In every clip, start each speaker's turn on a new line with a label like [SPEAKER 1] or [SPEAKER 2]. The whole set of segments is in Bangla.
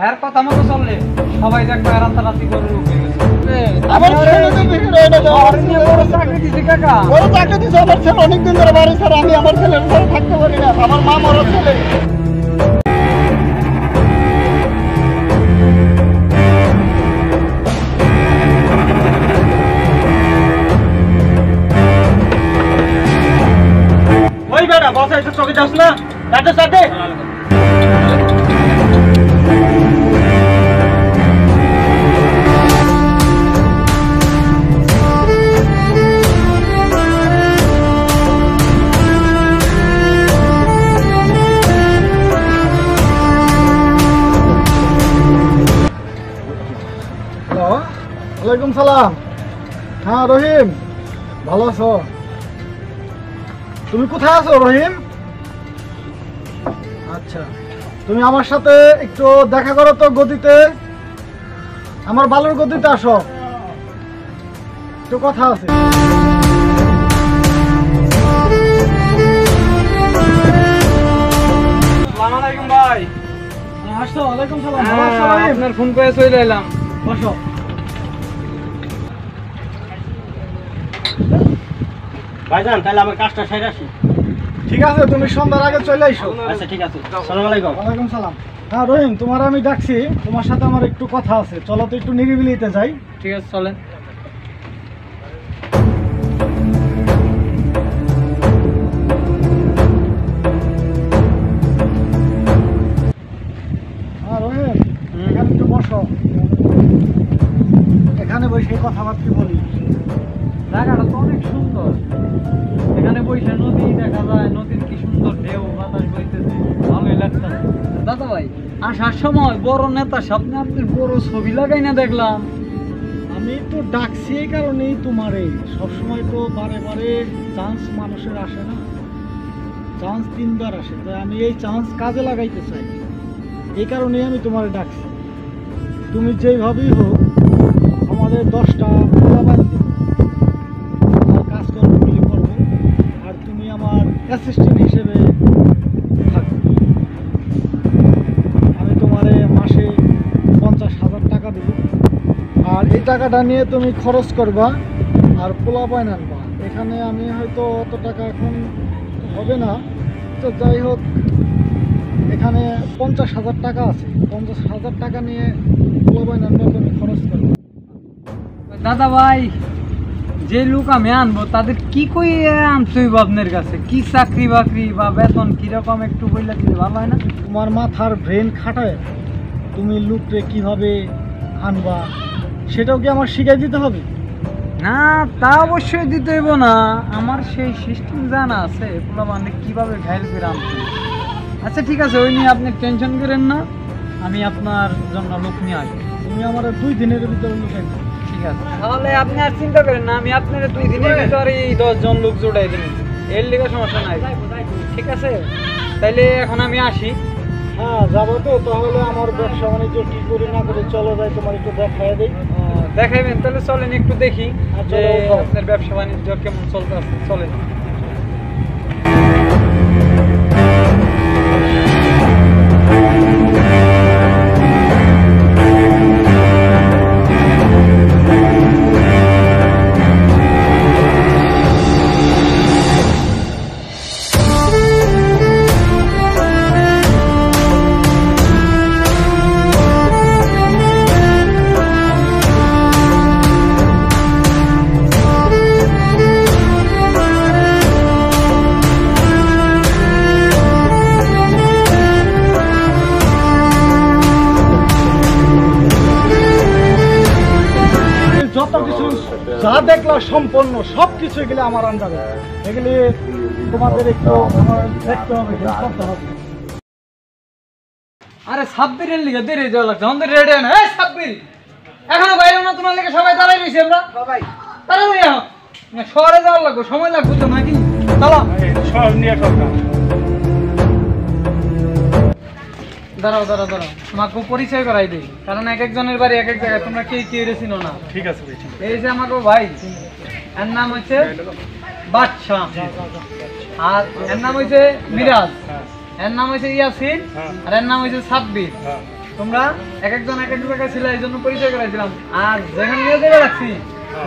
[SPEAKER 1] ভাইয়ের কথা মতো চললে সবাই দেখবে রাতারাতি করে উঠে গেছে।
[SPEAKER 2] আমার ছেলে তো বিক্রি হয়ে গেছে।
[SPEAKER 1] বড় চাকরি দিছি কাকা।
[SPEAKER 2] বড় চাকরি দিছে আমার ছেলে অনেকদিন ধরে বাড়ি ছাড়া। আমি আমার ছেলের ঘরে থাকতে পারি না। আমার মা মরা ছেলে।
[SPEAKER 3] ওই বেটা বসে এসে চোখে যাস না, সাথে সাথে
[SPEAKER 2] ওয়ালাইকুম সালাম। হ্যাঁ রহিম, ভালো আছো? তুমি কোথায় আছো রহিম? আচ্ছা, তুমি আমার সাথে একটু দেখা করো তো গদিতে, আমার বালুর গদিতে আসো, একটু কথা আছে।
[SPEAKER 1] আসসালামু আলাইকুম ভাই।
[SPEAKER 2] আসো। ওয়ালাইকুম সালাম। ভালো আছো রহিম?
[SPEAKER 1] আপনার ফোন করে চলে এলাম।
[SPEAKER 2] বসো।
[SPEAKER 3] ভাইজান তাহলে আমার কাজটা সেরে আসি।
[SPEAKER 2] ঠিক আছে, তুমি সন্ধ্যার আগে চলে আইসো।
[SPEAKER 3] আচ্ছা ঠিক আছে, আসসালামু আলাইকুম।
[SPEAKER 2] ওয়ালাইকুম সালাম। হ্যাঁ রহিম, তোমার আমি ডাকছি, তোমার সাথে আমার একটু কথা আছে, চলো তো একটু নিরিবিলিতে যাই।
[SPEAKER 1] ঠিক আছে চলেন।
[SPEAKER 2] হ্যাঁ রহিম, এখানে একটু বসো, এখানে বসে কথাবার্তা বলি।
[SPEAKER 1] জায়গাটা তো অনেক সুন্দর, এখানে বসে নদী দেখা যায়, নদীর কি সুন্দর ঢেউ, বাতাস বইতেছে, ভালোই লাগতেছে। দাদা ভাই, আসার সময় বড় নেতা সামনে আপনার বড় ছবি লাগাই না দেখলাম।
[SPEAKER 2] আমি তো ডাকছি এই কারণেই তোমারে, সবসময় তো বারে বারে চান্স মানুষের আসে না, চান্স তিনবার আসে, তাই আমি এই চান্স কাজে লাগাইতে চাই, এই কারণেই আমি তোমারে ডাকছি। তুমি যেইভাবেই হোক আমাদের 10টা পোলাপান দিবে, আর কাজকর্মগুলি করবে, আর তুমি আমার অ্যাসিস্ট্যান্ট হিসেবে থাকবে। আমি তোমারে মাসে 50,000 টাকা দেব, আর এই টাকাটা নিয়ে তুমি খরচ করবা আর পোলাপান আনবা। এখানে আমি হয়তো অত টাকা এখন হবে না, তো যাই হোক এখানে 50,000 টাকা আছে, 50,000 টাকা নিয়ে পোলাপান আনবা, তুমি খরচ করবা।
[SPEAKER 1] দাদা ভাই, যে লোক আমি আনবো তাদের কি কই আনছই আপনার কাছে, কি চাকরি বাকরি বা বেতন কিরকম একটু বললে দিলে ভালো হয় না?
[SPEAKER 2] তোমার মাথার ব্রেন খাটায় তুমি লোককে কিভাবে আনবা সেটাও কি আমার শিখাই দিতে হবে?
[SPEAKER 1] না, তা অবশ্যই দিতে হইব না, আমার সেই সিস্টেম জানা আছে এগুলো মানে কিভাবে ঘাইল করে আনতে। আচ্ছা ঠিক আছে, ওই নিয়ে আপনি টেনশন করেন না, আমি আপনার জন্য লোক নিয়ে আসবো।
[SPEAKER 2] তুমি আমার 2 দিনের ভিতরে লোক আনবে।
[SPEAKER 1] ঠিক আছে, তাহলে আপনি আর চিন্তা করেন না, আমি আপনার 2 দিনের ভিতরে 10 জন লোক জোড়াই দেব, এর লিগে সমস্যা নাই। ঠিক আছে, তাইলে এখন আমি আসি।
[SPEAKER 2] হ্যাঁ যাবো তো, তাহলে আমার ব্যবসা বাণিজ্য কি করে না করে চলো যাই, তোমার একটু দেখাই দেই।
[SPEAKER 1] দেখাইবেন? তাহলে চলেন একটু দেখি
[SPEAKER 2] আচ্ছা,
[SPEAKER 1] যে
[SPEAKER 2] যাও।
[SPEAKER 1] আপনার ব্যবসা বাণিজ্য কেমন চলতে আছে। চলেন।
[SPEAKER 2] যত কিছু যা দেখলা সম্পন্ন সবকিছু এগুলি আমার আন্ডারে, এগুলি তোমাদের একটু আমার দেখতে হবে, করতে হবে।
[SPEAKER 1] আরে সাব্বিরের লিগে দেরি যাওয়া লাগছে, আমাদের রেডি না। এই সাব্বির, এখনো বাইরে না, তোমার লিগে সবাই দাঁড়াই রয়েছি আমরা সবাই। তাড়াতাড়ি আহ, শহরে যাওয়ার লাগবে, সময় লাগবে তো নাকি? চলো
[SPEAKER 3] সব নিয়ে সরকার।
[SPEAKER 1] দাঁড়াও দাঁড়াও দাঁড়াও, তোমাকে পরিচয় করাই দিই, কারণ এক একজনের বাড়ি এক এক জায়গায়, তোমরা কে কে চিনো না।
[SPEAKER 3] ঠিক আছে ভাই, ঠিক আছে।
[SPEAKER 1] এই যে আমাকে ভাই, এর নাম হচ্ছে বাদশাহ, আর এর নাম হচ্ছে মিরাজ, এর নাম হচ্ছে ইয়াসিন, আর এর নাম হচ্ছে সাব্বির। তোমরা এক একজন এক এক জায়গায় ছিল, এই জন্য পরিচয় করাইছিলাম। আর যেখানে নিয়ে যাবে রাখছি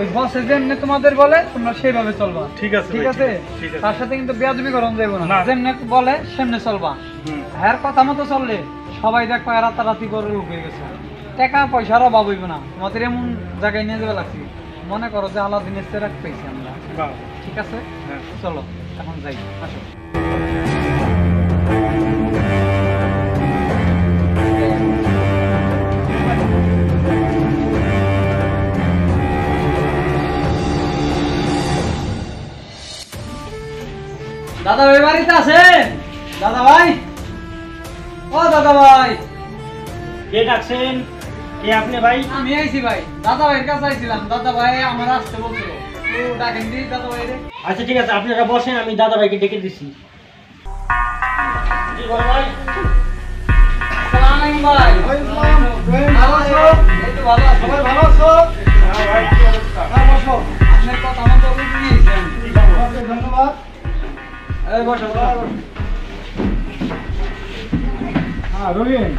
[SPEAKER 1] ওই বসে যেমনি তোমাদের বলে তোমরা সেইভাবে চলবা।
[SPEAKER 3] ঠিক আছে
[SPEAKER 1] ঠিক
[SPEAKER 3] ভাই,
[SPEAKER 1] আছে?
[SPEAKER 3] ঠিক আছে।
[SPEAKER 1] তার সাথে কিন্তু বেয়াদবি করন যাইব না,
[SPEAKER 3] না।
[SPEAKER 1] যেমনি বলে সেমনি চলবা। এর কথা মতো চললে সবাই দেখবা রাতারাতি করে লোক হয়ে গেছে, টাকা পয়সারও অভাব হইব না। তোমাদের এমন জায়গায় নিয়ে যাবে লাগছি, মনে করো যে আলাদিনের চেরাক পেয়েছি আমরা। ঠিক আছে,
[SPEAKER 3] হ্যাঁ।
[SPEAKER 1] চলো এখন যাই, আসো। দাদা ভাই বাড়িতে আছেন? দাদা ভাই, ও দাদা ভাই।
[SPEAKER 3] কে ডাকছেন? কে আপনি ভাই?
[SPEAKER 1] আমি আইছি ভাই, দাদা ভাইয়ের কাছে আইছিলাম। দাদা ভাই আমার আসতে বলছিল, তো ডাকেন দি দাদা ভাই রে।
[SPEAKER 3] আচ্ছা ঠিক আছে, আপনারা বসেন, আমি দাদা ভাইকে ডেকে দিচ্ছি। কি বড় ভাই?
[SPEAKER 1] আসসালামু আলাইকুম ভাই। ভালো আছো? এই তো ভালো আছি।
[SPEAKER 2] সবাই ভালো আছো?
[SPEAKER 3] হ্যাঁ ভাই, কি অবস্থা?
[SPEAKER 2] হ্যাঁ, বসো।
[SPEAKER 1] আপনার কথা মতো লোক নিয়ে এসেছেন।
[SPEAKER 2] ওকে, ধন্যবাদ।
[SPEAKER 1] এই বসো, বসো।
[SPEAKER 2] হ্যাঁ রহিম,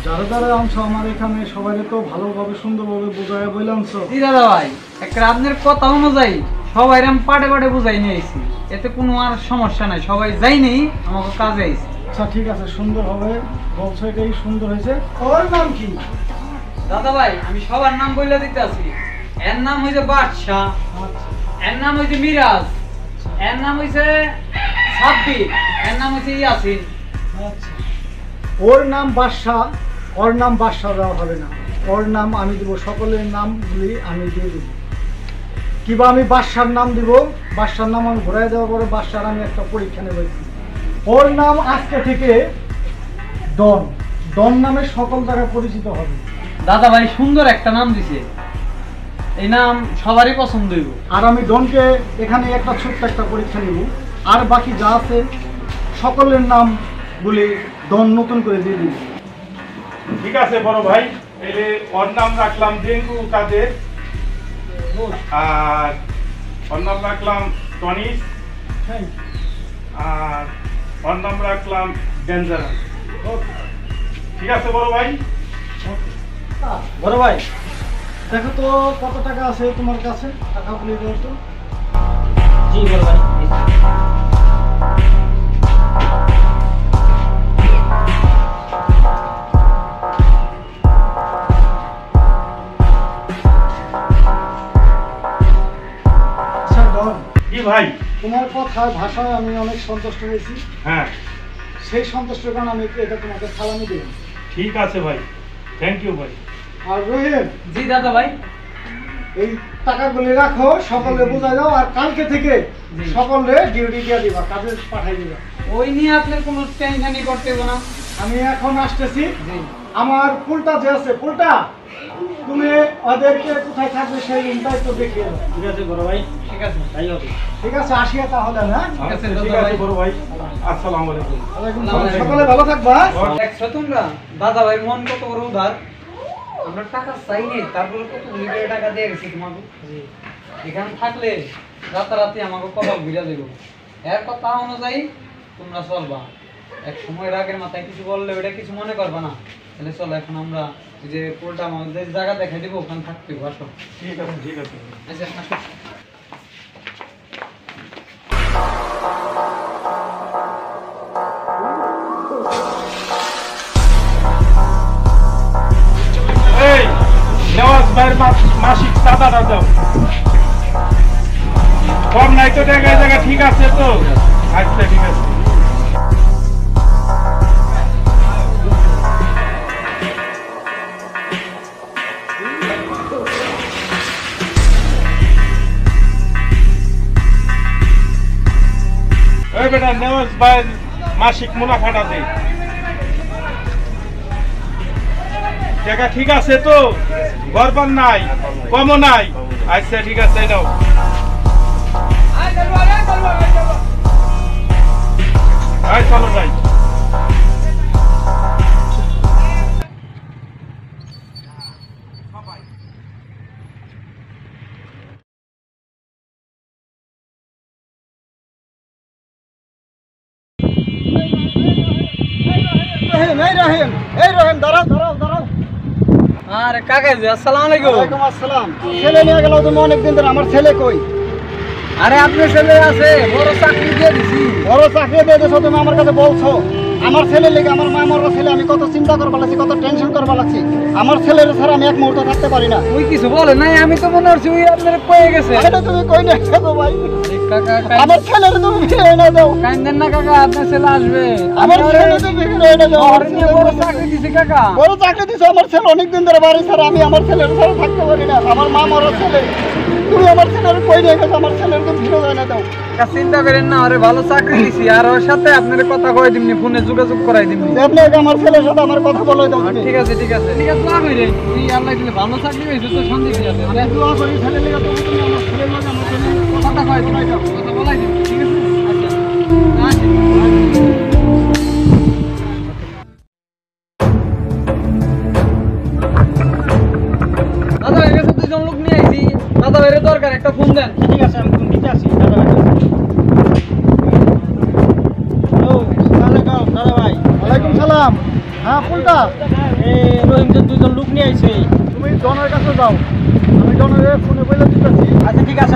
[SPEAKER 2] যারা যারা অংশ আমার এখানে সবাই তো ভালোভাবে সুন্দরভাবে বোঝায় বললামছো।
[SPEAKER 1] জি দাদা ভাই, একটা আপনার কথা অনুযায়ী সবাই আমি পাটে পাটে বুঝাই নিয়ে আইছি, এতে কোনো আর সমস্যা নাই। সবাই যাই নেই, আমাকে কাজে আইছি।
[SPEAKER 2] আচ্ছা ঠিক আছে, সুন্দর হবে বলছো, এটাই সুন্দর হয়েছে। ওর নাম কি?
[SPEAKER 1] দাদা ভাই আমি সবার নাম বলে দিতে আছি। এর নাম হইছে বাদশাহ,
[SPEAKER 2] আচ্ছা
[SPEAKER 1] এর নাম হইছে মিরাজ, এর নাম হইছে সাব্বির, এর নাম হইছে ইয়াসিন।
[SPEAKER 2] আচ্ছা, ওর নাম বাদশাহ, ওর নাম বাদশাহ দেওয়া হবে না। ওর নাম আমি দিব, সকলের নামগুলি আমি দিয়ে দিব। কিংবা আমি বাদশার নাম দিব, বাদশার নাম আমি ঘুরাই দেওয়ার পরে বাদশার আমি একটা পরীক্ষা নেব। ওর নাম আজকে থেকে ডন, ডন নামে সকল জায়গায় পরিচিত হবে।
[SPEAKER 1] দাদা ভাই সুন্দর একটা নাম দিছে, এই নাম সবারই পছন্দ হইব।
[SPEAKER 2] আর আমি ডনকে এখানে একটা ছোট্ট একটা পরীক্ষা নিব, আর বাকি যা আছে সকলের নামগুলি ডন নতুন করে দিয়ে দিব।
[SPEAKER 4] ঠিক আছে বড় ভাই, এই ওর নাম রাখলাম ডেঙ্গু কাদের, আর ওর নাম রাখলাম টনিস,
[SPEAKER 2] থ্যাংক
[SPEAKER 4] আর ওর নাম রাখলাম ডেঞ্জারাস। ঠিক আছে বড় ভাই?
[SPEAKER 2] ইউ। বড় ভাই দেখো তো কত টাকা আছে তোমার কাছে, টাকা বলে দাও তো।
[SPEAKER 3] জি বড় ভাই।
[SPEAKER 2] আচ্ছা ডন,
[SPEAKER 4] কি ভাই?
[SPEAKER 2] তোমার কথার ভাষায় আমি অনেক সন্তুষ্ট হয়েছি।
[SPEAKER 4] হ্যাঁ
[SPEAKER 2] সেই সন্তুষ্টের কারণে আমি এটা তোমাকে সালামি দিলাম।
[SPEAKER 4] ঠিক আছে ভাই, থ্যাংক ইউ ভাই।
[SPEAKER 2] আর রহিম,
[SPEAKER 1] জি দাদা ভাই।
[SPEAKER 2] এই টাকাগুলি রাখো, সকলে বোঝাই দাও, আর কালকে থেকে
[SPEAKER 1] জি।
[SPEAKER 2] সকলে ডিউটি দিয়ে দিবা, কাজে পাঠাই দিবা।
[SPEAKER 1] ওই নিয়ে আপনার কোনো টেনশনই করতে হবে না।
[SPEAKER 2] আমি এখন আসতেছি।
[SPEAKER 1] জি
[SPEAKER 2] আমার পুলটা যে আছে, পুলটা তুমি ওদেরকে কোথায় থাকবে সেই রুমটাই তো দেখিয়ে দাও।
[SPEAKER 3] ঠিক আছে বড় ভাই,
[SPEAKER 1] ঠিক আছে।
[SPEAKER 3] তাই হবে।
[SPEAKER 2] ঠিক আছে, আসিয়া তাহলে। হ্যাঁ,
[SPEAKER 1] ঠিক আছে
[SPEAKER 4] আচ্ছা, ঠিক
[SPEAKER 1] দাদা
[SPEAKER 4] আছে
[SPEAKER 1] ভাই।
[SPEAKER 4] বড় ভাই, আসসালামু আলাইকুম।
[SPEAKER 2] ওয়ালাইকুম
[SPEAKER 1] আসসালামু
[SPEAKER 2] আসসালাম।
[SPEAKER 1] আলাইকুম।
[SPEAKER 2] সকলে ভালো থাকবা।
[SPEAKER 1] দেখছো তোমরা দাদা ভাই মন কত বড় উদার। আমরা টাকা চাই নেই, তারপরে কত গুলি করে টাকা দিয়ে গেছি তোমাকে। এখানে থাকলে রাতারাতি আমাকে কবাব ঘুরে দেবো। এর কথা অনুযায়ী তোমরা চলবা। এক সময়ের আগের মাথায় কিছু বললে ওটা কিছু মনে করবা না। তাহলে চলো এখন আমরা ওই যে পোলটা আমাদের জায়গা দেখাই দেবো, ওখানে থাকতে বসো।
[SPEAKER 4] ঠিক আছে, ঠিক আছে।
[SPEAKER 1] আচ্ছা আসো।
[SPEAKER 4] এই নেওয়াজ ভাইয়ের মাসিক চাঁদাটা দাও। কম নাই তো জায়গায় জায়গা, ঠিক আছে তো? আচ্ছা ঠিক আছে। ওই বেটা নেওয়াজ ভাইয়ের মাসিক মুনাফাটা দে। টাকা ঠিক আছে তো? গরবার নাই, কমও নাই। আচ্ছা ঠিক আছে, নাও। আয় চলো যাই।
[SPEAKER 2] রহিম, রহিম দাঁড়াও দাঁড়াও দাঁড়াও।
[SPEAKER 1] আরে কাকা জি আসসালামু আলাইকুম।
[SPEAKER 2] ওয়ালাইকুম আসসালাম। ছেলে নিয়ে গেল তুমি অনেকদিন ধরে, আমার ছেলে কই?
[SPEAKER 1] আরে আপনার ছেলে আছে, বড় চাকরি দিয়ে দিছি।
[SPEAKER 2] বড় চাকরি দিয়ে দিয়েছো তুমি আমার কাছে বলছো। আমার ছেলে লেগে, আমার মা মরা ছেলে, আমি কত চিন্তা করবা লাগছি, কত টেনশন করবা লাগছি। আমার ছেলের ছাড়া আমি এক মুহূর্ত থাকতে পারি না।
[SPEAKER 1] ওই কিছু বলে নাই, আমি তো মনে হচ্ছে ওই আপনার কয়ে গেছে।
[SPEAKER 2] এটা তুমি কই নিয়ে গেছো ভাই?
[SPEAKER 1] কাকা
[SPEAKER 2] আমার ছেলের তুমি ফিরে এনে দাও।
[SPEAKER 1] কাইন্দেন না কাকা, আপনার ছেলে আসবে।
[SPEAKER 2] আমার ছেলে তুমি ফিরে এনে দাও।
[SPEAKER 1] শহরে নিয়ে বড় চাকরি দিছি কাকা।
[SPEAKER 2] বড় চাকরি দিছো, আমার ছেলে অনেকদিন ধরে বাড়ি ছাড়া, আমি আমার ছেলের ছাড়া থাকতে পারি না। আমার মা মরা ছেলে, তুমি আমার ছেলের কই নিয়ে গেছো? আমার ছেলের তুমি ফিরে এনে দাও।
[SPEAKER 1] কাকা চিন্তা করেন না, আরে ভালো চাকরি দিছি, আর ওর সাথে আপনার কথা কই দিমনি, ফোনে যোগাযোগ করাই দিমনি।
[SPEAKER 2] আপনি আমার ছেলের সাথে আমার কথা বলে দাও।
[SPEAKER 1] ঠিক আছে ঠিক আছে ঠিক আছে, দোয়া কইরে তুই আল্লাহ দিলে ভালো চাকরি হইছে তো শান্তি আছে।
[SPEAKER 2] আমি দোয়া করি ছেলে লেগে তুমি আমার ছেলের মাঝে আমার জন্য
[SPEAKER 1] কথা কই দিমনি, কথা বলাই দিমনি, ঠিক আছে? আচ্ছা আসি। দাদা ভাই কাছে দুইজন লোক নিয়ে আইছি, দাদা ভাইয়ের দরকার, একটা ফোন দেন।
[SPEAKER 3] ঠিক আছে আমি ফোন দিতে আসি দাদা ভাই। দাদা ভাই,
[SPEAKER 2] ওয়ালাইকুম সালাম। হ্যাঁ ফুলটা,
[SPEAKER 3] রহিমদের দুজন লোক নিয়ে আইছে।
[SPEAKER 2] তুমি ডনের কাছে যাও, আমি ডনের ফোনে বলে দিতেছি।
[SPEAKER 3] আচ্ছা ঠিক আছে।